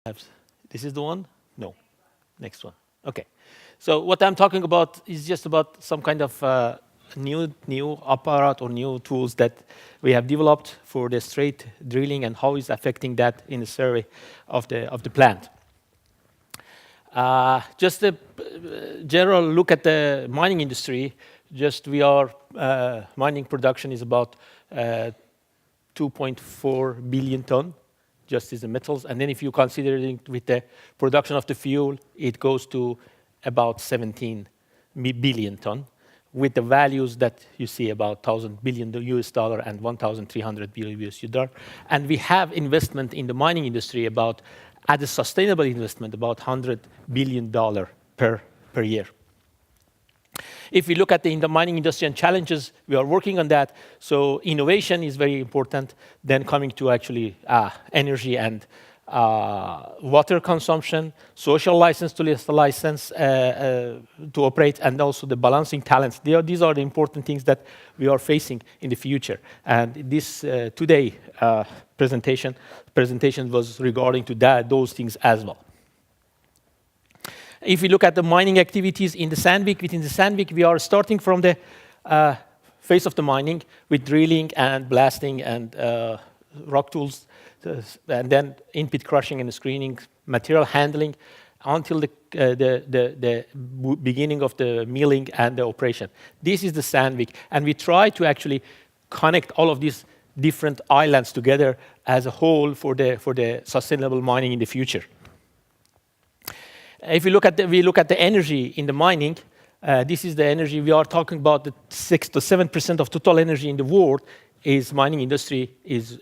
This is the one? No. Next one. Okay. So what I'm talking about is just about some kind of new apparat or new tools that we have developed for the straight drilling and how is affecting that in the survey of the plant. Just a general look at the mining industry. Just mining production is about 2.4 billion ton, just as the metals. And then if you consider it with the production of the fuel, it goes to about 17 billion ton, with the values that you see about 1,000 billion US dollar and 1,300 billion US dollar. And we have investment in the mining industry at a sustainable investment, about $100 billion per year. If we look at in the mining industry and challenges, we are working on that. So innovation is very important. Then coming to actually energy and water consumption, social license to operate, and also the balancing talents. These are the important things that we are facing in the future. And this today presentation was regarding to those things as well. If we look at the mining activities in the Sandvik, within the Sandvik, we are starting from the phase of the mining with drilling and blasting and rock tools, and then in-pit crushing and screening, material handling, until the beginning of the milling and the operation. This is the Sandvik, and we try to actually connect all of these different islands together as a whole for the sustainable mining in the future. If we look at the energy in the mining, this is the energy we are talking about. The 6 to 7% of total energy in the world is mining industry is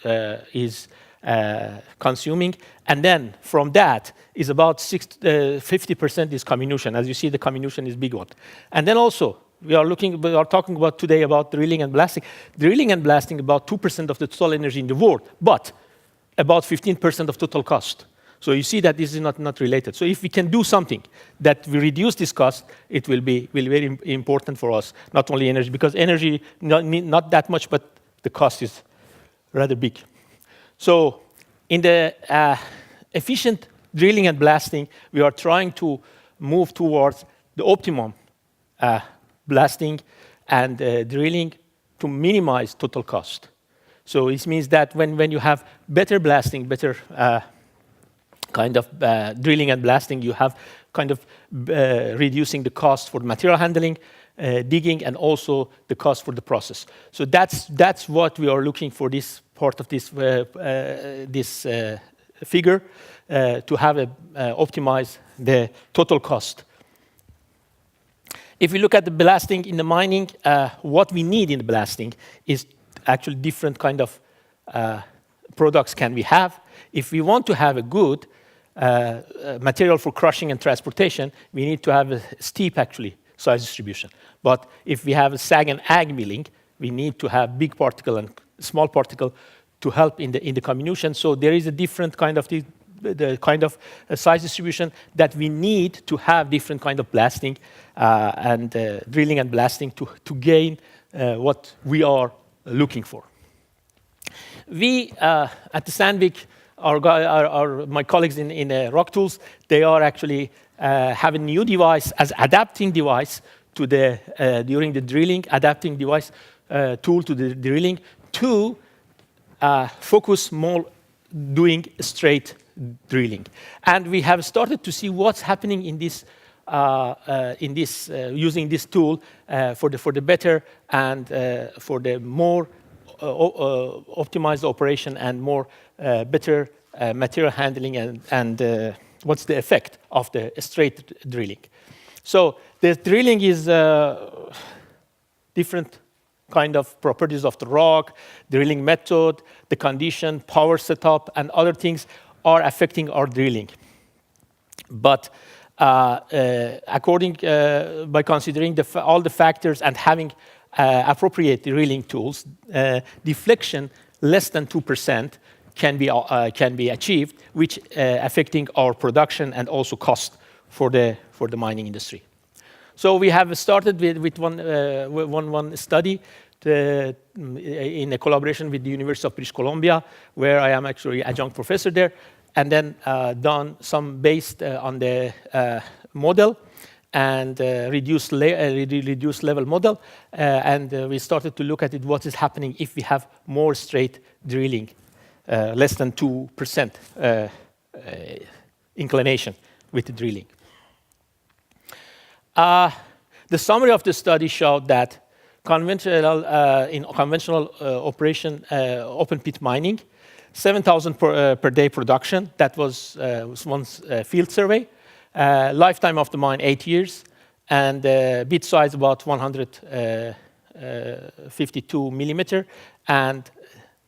consuming, and then from that is about 50% is comminution. As you see, the comminution is big one, and then also we are talking about today about drilling and blasting. Drilling and blasting about 2% of the total energy in the world, but about 15% of total cost. So you see that this is not related. So if we can do something that will reduce this cost, it will be very important for us. Not only energy, because energy not that much, but the cost is rather big. So in the efficient drilling and blasting, we are trying to move towards the optimum blasting and drilling to minimize total cost. So it means that when you have better blasting, better kind of drilling and blasting, you have kind of reducing the cost for material handling, digging, and also the cost for the process. So that's what we are looking for, this part of this figure, to have optimize the total cost. If we look at the blasting in the mining, what we need in the blasting is actually different kind of products can we have. If we want to have a good material for crushing and transportation, we need to have a steep, actually, size distribution. But if we have a sag and ag milling, we need to have big particle and small particle to help in the comminution. So there is a different kind of the kind of size distribution that we need to have different kind of blasting and drilling and blasting to gain what we are looking for. We at the Sandvik, my colleagues in Rock Tools, they are actually have a new device as adapting device to during the drilling, adapting device tool to the drilling to focus more doing straight drilling. And we have started to see what's happening in this using this tool for the better and for the more optimized operation and more better material handling and what's the effect of the straight drilling. So the drilling is different kind of properties of the rock, drilling method, the condition, power setup, and other things are affecting our drilling. But by considering all the factors and having appropriate drilling tools, deflection less than 2% can be achieved, which affecting our production and also cost for the mining industry. So we have started with one study in a collaboration with the University of British Columbia, where I am actually adjunct professor there. and then done some based on the model and reduced level model, and we started to look at it, what is happening if we have more straight drilling, less than 2% inclination with the drilling. The summary of the study showed that in conventional operation, open pit mining, 7,000 per day production. That was once field survey. Lifetime of the mine 8 years, and bit size about 152 millimeter, and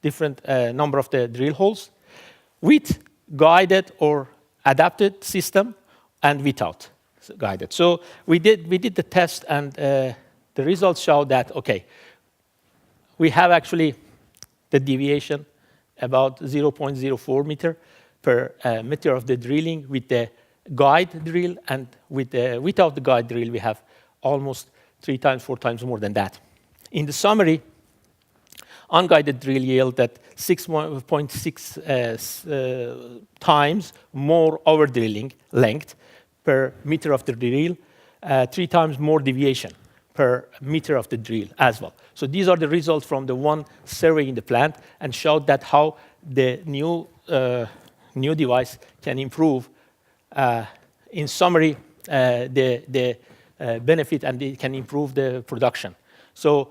different number of the drill holes, with guided or adapted system, and without guided. So we did the test, and the results show that we have actually the deviation about 0.04 meter per meter of the drilling with the guide drill, and without the guide drill we have almost 3 times, 4 times more than that. In the summary, unguided drill yielded 6.6 times more over drilling length per meter of the drill, 3 times more deviation per meter of the drill as well. So these are the results from the one survey in the plant, and showed that how the new device can improve, in summary, the benefit, and it can improve the production. So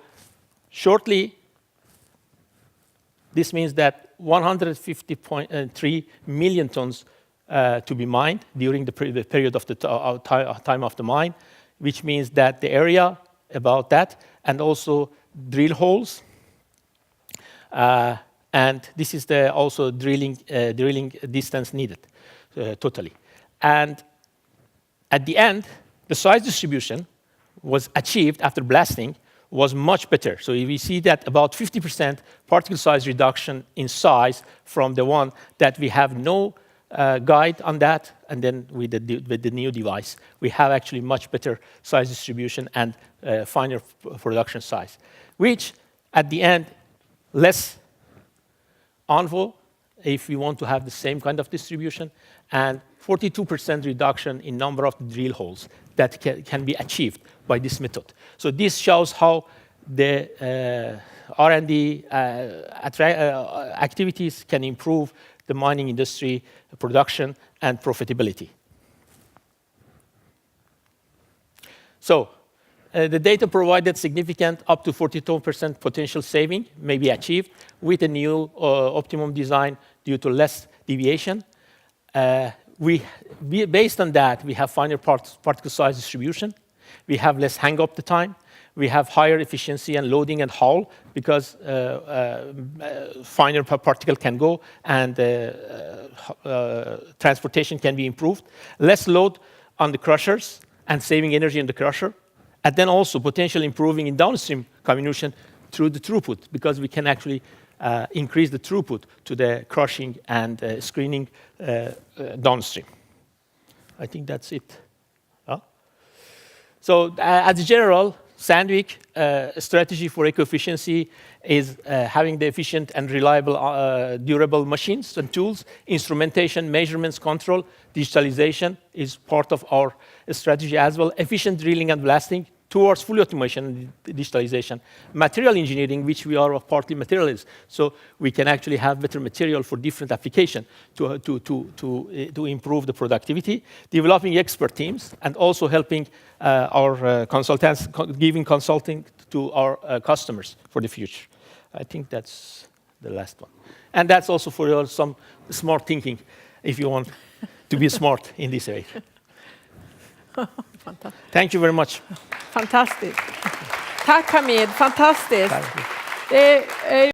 shortly, this means that 150.3 million tons to be mined during the period of the time of the mine, which means that the area about that, and also drill holes, and this is the also drilling distance needed totally. And at the end, the size distribution was achieved after blasting was much better. So we see that about 50% particle size reduction in size from the one that we have no guide on that, and then with the new device, we have actually much better size distribution and finer production size, which at the end, less envelope if we want to have the same kind of distribution, and 42% reduction in number of drill holes that can be achieved by this method. So this shows how the R&D activities can improve the mining industry production and profitability. So the data provided significant up to 42% potential saving may be achieved with a new optimum design due to less deviation. Based on that, we have finer particle size distribution. We have less hang-up the time. We have higher efficiency and loading and haul, because finer particle can go, and transportation can be improved. Less load on the crushers and saving energy in the crusher. And then also potentially improving in downstream comminution through the throughput, because we can actually increase the throughput to the crushing and screening downstream. I think that's it. So as a general, Sandvik strategy for eco-efficiency is having the efficient and reliable, durable machines and tools. Instrumentation, measurements, control, digitalization is part of our strategy as well. Efficient drilling and blasting towards full automation and digitalization. Material engineering, which we are partly materialists, so we can actually have better material for different application to improve the productivity. Developing expert teams, and also helping our consultants, giving consulting to our customers for the future. I think that's the last one. And that's also for your some smart thinking, if you want to be smart in this area. Fantastic. Thank you very much. Fantastiskt. Tack Hamid, fantastiskt. Tack.